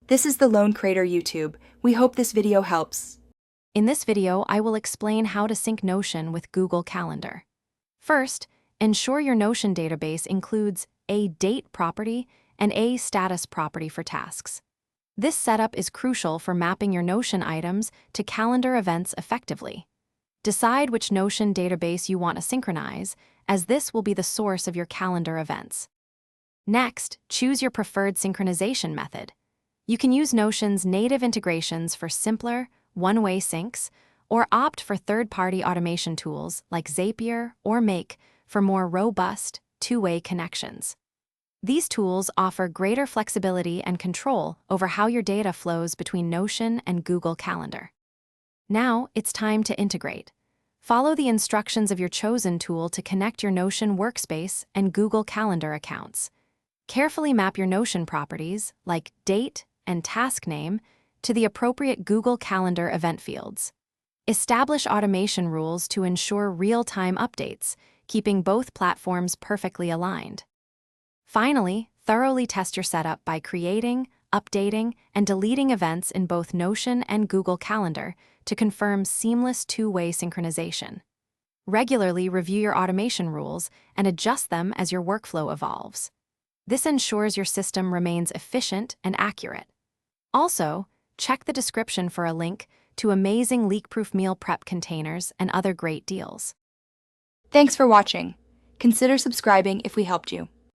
This is the Lone Creator YouTube. We hope this video helps. In this video, I will explain how to sync Notion with Google Calendar. First, ensure your Notion database includes a date property and a status property for tasks. This setup is crucial for mapping your Notion items to calendar events effectively. Decide which Notion database you want to synchronize, as this will be the source of your calendar events. Next, choose your preferred synchronization method. You can use Notion's native integrations for simpler, one-way syncs, or opt for third-party automation tools like Zapier or Make for more robust, two-way connections. These tools offer greater flexibility and control over how your data flows between Notion and Google Calendar. Now, it's time to integrate. Follow the instructions of your chosen tool to connect your Notion workspace and Google Calendar accounts. Carefully map your Notion properties, like date and task name, to the appropriate Google Calendar event fields. Establish automation rules to ensure real-time updates, keeping both platforms perfectly aligned. Finally, thoroughly test your setup by creating, updating, and deleting events in both Notion and Google Calendar to confirm seamless two-way synchronization. Regularly review your automation rules and adjust them as your workflow evolves. This ensures your system remains efficient and accurate. Also, check the description for a link to amazing leak-proof meal prep containers and other great deals. Thanks for watching. Consider subscribing if we helped you.